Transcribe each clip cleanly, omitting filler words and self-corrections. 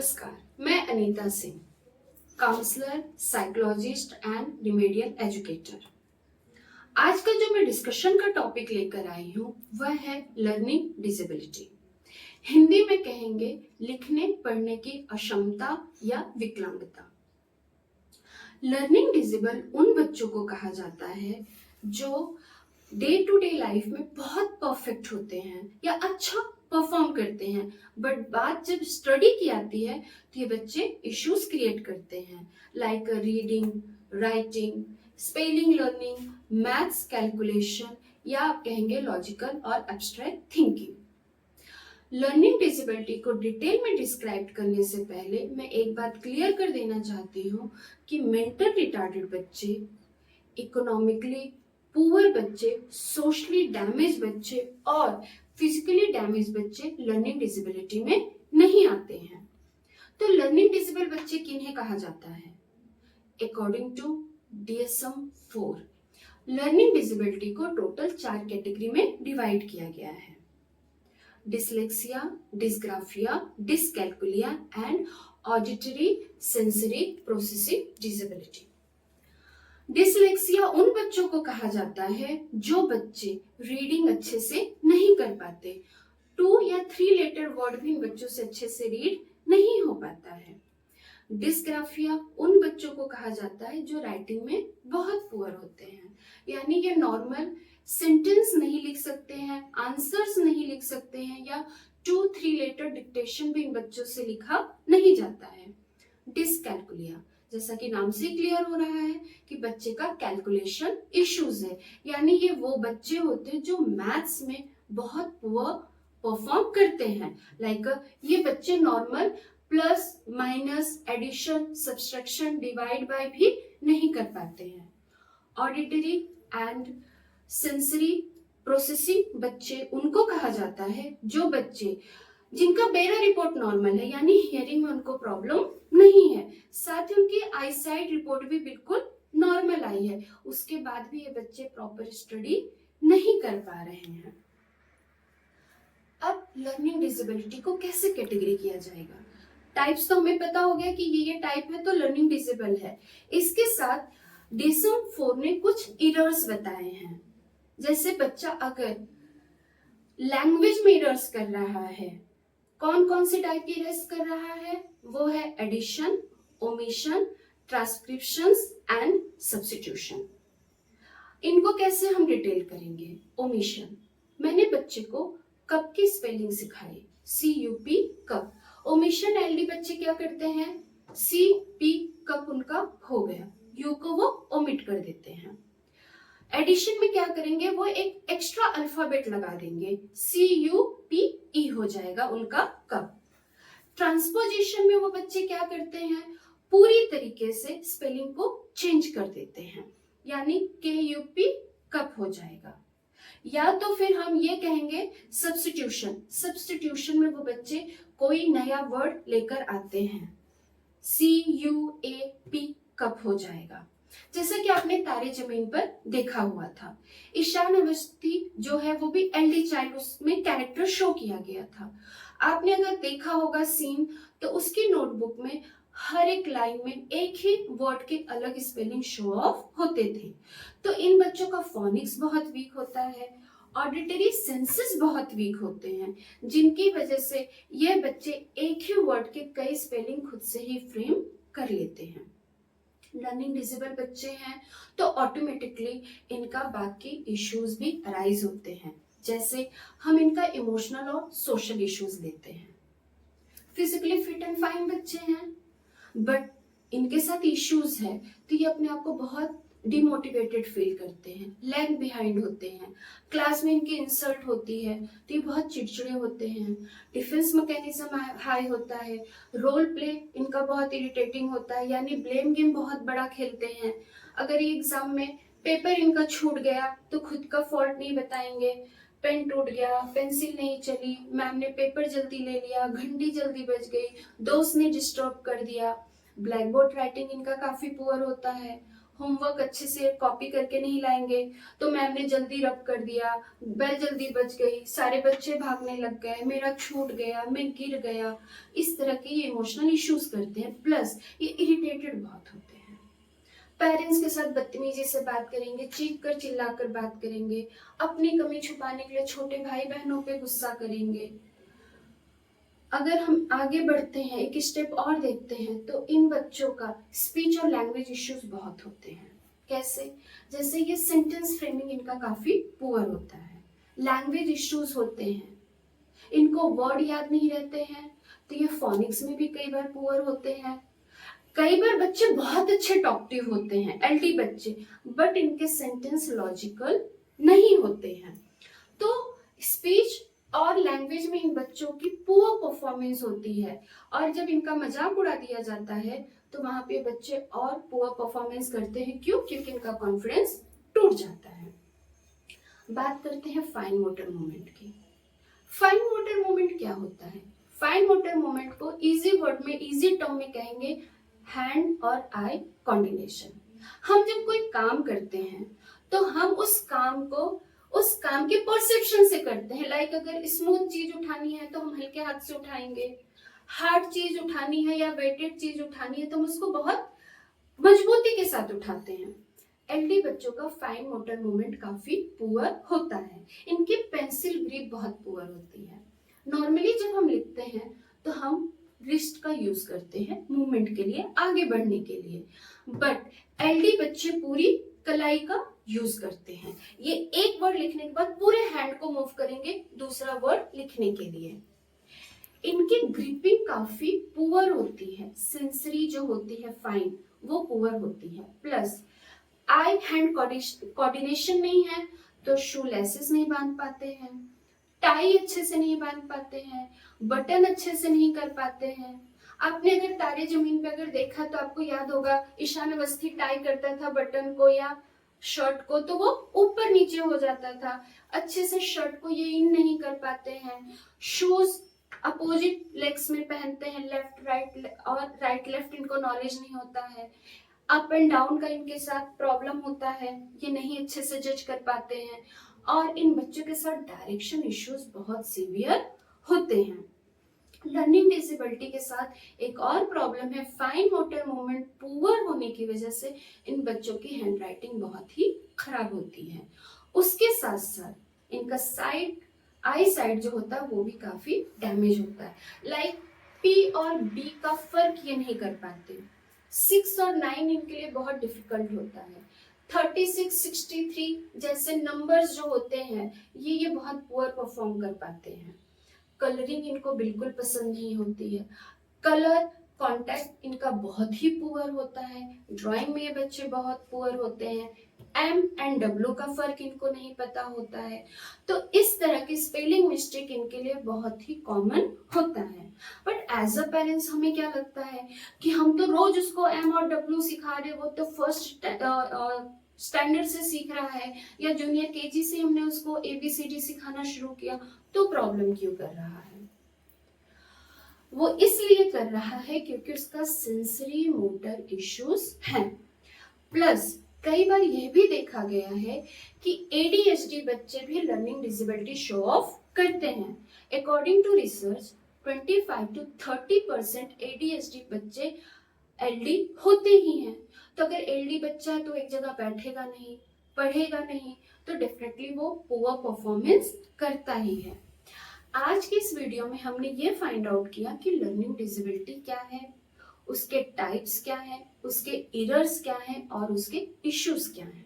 नमस्कार, मैं Anita Singh, counsellor, psychologist and remedial educator. आज का जो मैं डिस्कशन का टॉपिक लेकर आई हूँ वह है लर्निंग डिसेबिलिटी। हिंदी में कहेंगे लिखने पढ़ने की अक्षमता या विकलांगता। लर्निंग डिसेबल उन बच्चों को कहा जाता है जो डे टू डे लाइफ में बहुत परफेक्ट होते हैं या अच्छा परफॉर्म करते हैं, बट बात जब स्टडी की आती है तो ये बच्चे इश्यूज क्रिएट करते हैं, like reading, writing, spelling learning, maths calculation या आप कहेंगे लॉजिकल और एब्स्ट्रैक्ट थिंकिंग। लर्निंग डिसेबिलिटी को डिटेल में डिस्क्राइब करने से पहले मैं एक बात क्लियर कर देना चाहती हूँ कि मेंटल रिटार्डेड बच्चे, इकोनॉमिकली पुअर बच्चे, सोशली डैमेज बच्चे और फिजिकली डैमेज बच्चे लर्निंग डिसेबिलिटी में नहीं आते हैं। तो लर्निंग डिसेबल बच्चे किन्हें कहा जाता है? According to DSM-4 learning disability को टोटल 4 कैटेगरी में डिवाइड किया गया है: dyslexia, dysgraphia, dyscalculia and auditory sensory processing disability. Dyslexia उन बच्चों को कहा जाता है जो बच्चे रीडिंग अच्छे से नहीं कर पाते। 2 या 3 लेटर वर्ड भी इन बच्चों से अच्छे से रीड नहीं हो पाता है। डिस्ग्राफिया उन बच्चों को कहा जाता है जो राइटिंग में बहुत पुअर होते हैं, यानी ये नॉर्मल सेंटेंस नहीं लिख सकते हैं, आंसर्स नहीं लिख सकते हैं या 2-3 लेटर डिक्टेशन भी इन बच्चों से लिखा नहीं जाता है। डिसकैल्कुलिया, जैसा कि नाम से क्लियर हो रहा है कि बच्चे का कैलकुलेशन इश्यूज है, यानी ये वो बच्चे होते हैं जो मैथ्स में बहुत पुअर परफॉर्म करते हैं। लाइक ये बच्चे normal plus minus addition subtraction divide by भी नहीं कर पाते हैं। ऑडिटरी एंड सेंसरी प्रोसेसिंग बच्चे उनको कहा जाता है जो बच्चे जिनका बेरा रिपोर्ट नॉर्मल है, यानी हियरिंग में उनको प्रॉब्लम नहीं है, साथ ही उनकी आईसाइट रिपोर्ट भी बिल्कुल नॉर्मल आई है, उसके बाद भी ये बच्चे प्रॉपर स्टडी नहीं कर पा रहे हैं। अब लर्निंग डिसेबिलिटी को कैसे कैटेगरी किया जाएगा? टाइप्स तो हमें पता हो गया कि ये टाइप है तो लर्निंग डिसेबल है। इसके साथ DSM-4 ने कुछ एरर्स बताए हैं, जैसे बच्चा अगर लैंग्वेज में एरर्स कर रहा है, कौन कौन से टाइप की एरर्स कर रहा है? वो है एडिशन, ओमिशन, ट्रांसक्रिप्शंस एंड सब्स्टिट्यूशन। इनको कैसे हम डिटेल करेंगे? ओमिशन, मैंने बच्चे को कप की स्पेलिंग सिखाई, CUP कप। ओमिशन LD बच्चे क्या करते हैं? CP कप उनका हो गया, यू को वो ओमिट कर देते हैं। एडिशन में क्या करेंगे? वो एक एक्स्ट्रा अल्फाबेट लगा देंगे, CUPE हो जाएगा उनका कप। ट्रांसपोजिशन में वो बच्चे क्या करते हैं? पूरी तरीके से स्पेलिंग को चेंज कर देते हैं, यानी KUP कप हो जाएगा। या तो फिर हम ये कहेंगे सब्स्टिट्यूशन। सब्स्टिट्यूशन में वो बच्चे कोई नया वर्ड लेकर आते हैं, CUAP कप हो जाएगा। जैसा कि आपने तारे जमीन पर देखा हुआ था, ईशान अवस्थी जो है वो भी LD चाइल्ड, उसमें कैरेक्टर शो किया गया था। आपने अगर देखा होगा सीन तो उसकी नोटबुक में हर एक लाइन में एक ही वर्ड के अलग स्पेलिंग शो ऑफ होते थे। तो इन बच्चों का फोनिक्स बहुत वीक होता है, ऑडिटरी सेंसेस बहुत वीक होते हैं, जिनकी वजह से ये बच्चे एक ही वर्ड के कई स्पेलिंग खुद से ही फ्रेम कर लेते हैं। लर्निंग डिसेबल बच्चे हैं तो ऑटोमेटिकली इनका बाकी इश्यूज भी अराइज होते हैं, जैसे हम इनका इमोशनल और सोशल इश्यूज लेते हैं। फिजिकली फिट एंड फाइन बच्चे हैं बट इनके साथ इश्यूज है तो ये अपने आप को बहुत डिमोटिवेटेड फील करते हैं, लैग बिहाइंड होते हैं, क्लास में इनकी इंसल्ट होती है तो ये बहुत चिड़चिड़े होते हैं, डिफेंस मैकेनिज्म हाई होता है, रोल प्ले इनका बहुत इरिटेटिंग होता है, यानी ब्लेम गेम बहुत बड़ा खेलते हैं। अगर ये एग्जाम में पेपर इनका छूट गया तो खुद का फॉल्ट नहीं बताएंगे, पेन टूट गया, पेंसिल नहीं चली, मैम ने पेपर जल्दी ले लिया, घंटी जल्दी बज गई, दोस्त ने डिस्टर्ब कर दिया। ब्लैक बोर्ड राइटिंग इनका काफी पुअर होता है, होमवर्क अच्छे से कॉपी करके नहीं लाएंगे तो मैम ने जल्दी रब कर दिया, बेल जल्दी बज गई, सारे बच्चे भागने लग गए, मेरा छूट गया, मैं गिर गया, इस तरह के ये इमोशनल इश्यूज करते हैं। प्लस ये इरिटेटेड बहुत होते हैं, पेरेंट्स के साथ बदतमीजी से बात करेंगे, चीख कर चिल्ला कर बात करेंगे, अपनी कमी छुपाने के लिए छोटे भाई बहनों पे गुस्सा करेंगे। अगर हम आगे बढ़ते हैं, एक स्टेप और देखते हैं, तो इन बच्चों का स्पीच और लैंग्वेज इश्यूज बहुत होते हैं। कैसे? जैसे ये सेंटेंस फ्रेमिंग इनका काफी पुअर होता है, लैंग्वेज इश्यूज होते हैं, इनको वर्ड याद नहीं रहते हैं, तो ये फोनिक्स में भी कई बार पुअर होते हैं। कई बार बच्चे बहुत अच्छे टॉकटिव होते हैं, एलडी बच्चे, बट इनके सेंटेंस लॉजिकल नहीं होते हैं। तो स्पीच और लैंग्वेज में इन बच्चों की पुअर परफॉर्मेंस होती है, और जब इनका मजाक उड़ा दिया जाता है तो वहां पे बच्चे और पुअर परफॉर्मेंस करते हैं। क्यों? क्योंकि इनका कॉन्फिडेंस टूट जाता है। बात करते हैं फाइन मोटर मूवमेंट की। फाइन मोटर मूवमेंट क्या होता है? फाइन मोटर मूवमेंट को इजी वर्ड में, इजी टर्म में कहेंगे हैंड और आई कोऑर्डिनेशन। हम जब कोई काम करते हैं तो हम उस काम के परसेप्शन से करते हैं। लाइक अगर स्मूथ चीज उठानी है तो हम हल्के हाथ से उठाएंगे, हार्ड चीज उठानी है या वेटेड चीज उठानी है तो हम उसको बहुत मजबूती के साथ उठाते हैं। एलडी बच्चों का फाइन मोटर मूवमेंट काफी पुअर होता है, इनकी पेंसिल ग्रिप बहुत पुअर होती है। नॉर्मली जब हम लिखते हैं तो हम रिस्ट का यूज करते हैं मूवमेंट के लिए, आगे बढ़ने के लिए, बट एलडी बच्चे पूरी कलाई का यूज करते हैं। ये एक वर्ड लिखने के बाद पूरे हैंड को मूव करेंगे दूसरा वर्ड लिखने के लिए। इनकी ग्रिपिंग काफी पुअर होती है, सेंसरी जो होती है फाइन वो पुअर होती है। प्लस आई हैंड कोऑर्डिनेशन नहीं है तो शू लेसेस नहीं बांध पाते हैं, टाई अच्छे से नहीं बांध पाते हैं, बटन अच्छे से नहीं कर पाते हैं। आपने अगर तारे जमीन पे अगर देखा तो आपको याद होगा ईशान अवस्थी टाई करता था बटन को या शर्ट को तो वो ऊपर नीचे हो जाता था, अच्छे से शर्ट को ये इन नहीं कर पाते हैं। शूज अपोजिट लेग्स में पहनते हैं, लेफ्ट राइट और राइट लेफ्ट इनको नॉलेज नहीं होता है। अप एंड डाउन का इनके साथ प्रॉब्लम होता है, ये नहीं अच्छे से जज कर पाते हैं। और इन बच्चों के साथ डायरेक्शन इश्यूज बहुत सीवियर होते हैं। लर्निंग डिसेबिलिटी के साथ एक और प्रॉब्लम है, फाइन मोटर मूवमेंट पुअर होने की वजह से इन बच्चों की हैंडराइटिंग बहुत ही खराब होती है। उसके साथ साथ इनका आई साइड जो होता है वो भी काफी डैमेज होता है। लाइक पी और बी का फर्क ये नहीं कर पाते, 6 और 9 इनके लिए बहुत डिफिकल्ट होता है। 36, 63 जैसे नंबर्स जो होते हैं ये बहुत पुअर परफॉर्म कर पाते हैं। कलरिंग इनको बिल्कुल पसंद नहीं होती है, कलर कॉन्टेक्ट इनका बहुत ही पुअर होता है। ड्राइंग में ये बच्चे बहुत पुअर होते हैं, एम एंड डब्ल्यू का फर्क इनको नहीं पता होता है। तो इस तरह की स्पेलिंग मिस्टेक इनके लिए बहुत ही कॉमन होता है। बट एज अ पेरेंट्स हमें क्या लगता है कि हम तो रोज उसको एम और डब्ल्यू सिखा रहे, वो तो फर्स्ट स्टैंडर्ड से सीख रहा है या जूनियर केजी से हमने उसको एबीसीडी सिखाना शुरू किया, तो प्रॉब्लम क्यों कर रहा है? वो इसलिए कर रहा है क्योंकि उसका सेंसरी मोटर इश्यूज हैं। प्लस कई बार यह भी देखा गया है कि एडीएचडी बच्चे भी लर्निंग डिसेबिलिटी शो ऑफ करते हैं। According to research 25 to 30% ADHD बच्चे एलडी होते ही हैं। तो अगर एलडी बच्चा है तो एक जगह बैठेगा नहीं, पढ़ेगा नहीं, तो डेफिनेटली वो पुअर परफॉर्मेंस करता ही है। आज की इस वीडियो में हमने ये फाइंड आउट किया कि लर्निंग डिसेबिलिटी क्या है, उसके टाइप्स क्या है, उसके एरर्स क्या हैं और उसके इश्यूज क्या हैं।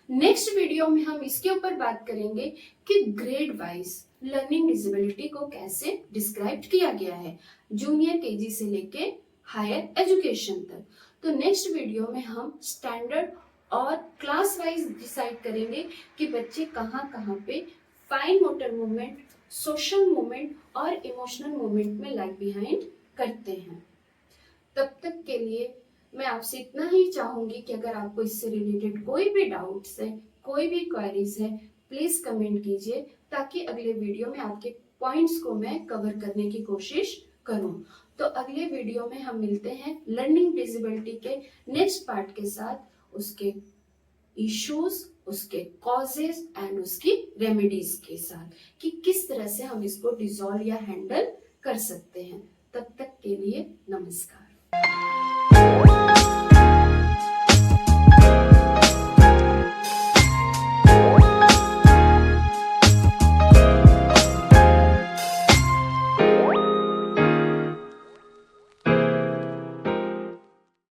नेक्स्ट वीडियो में हम इसके ऊपर बात करेंगे कि ग्रेड वाइज लर्निंग डिसेबिलिटी को कैसे डिस्क्राइब किया गया है, जूनियर केजी से लेके हायर एजुकेशन तक। तो नेक्स्ट वीडियो में हम स्टैंडर्ड और क्लास वाइज डिसाइड करेंगे कि बच्चे कहाँ कहाँ पे fine motor movement, social movement और इमोशनल मूवमेंट में लैग बिहाइंड करते हैं। तब तक के लिए मैं आपसे इतना ही चाहूंगी कि अगर आपको इससे रिलेटेड कोई भी डाउट्स है, कोई भी क्वेरीज है, प्लीज कमेंट कीजिए ताकि अगले वीडियो में आपके पॉइंट्स को मैं कवर करने की कोशिश करूं। तो अगले वीडियो में हम मिलते हैं लर्निंग डिसेबिलिटी के नेक्स्ट पार्ट के साथ। उसके इश्यूज, उसके कॉजेस एंड उसकी रेमेडीज के साथ कि किस तरह से हम इसको डिसॉल्व या हैंडल कर सकते हैं। तब तक के लिए नमस्कार।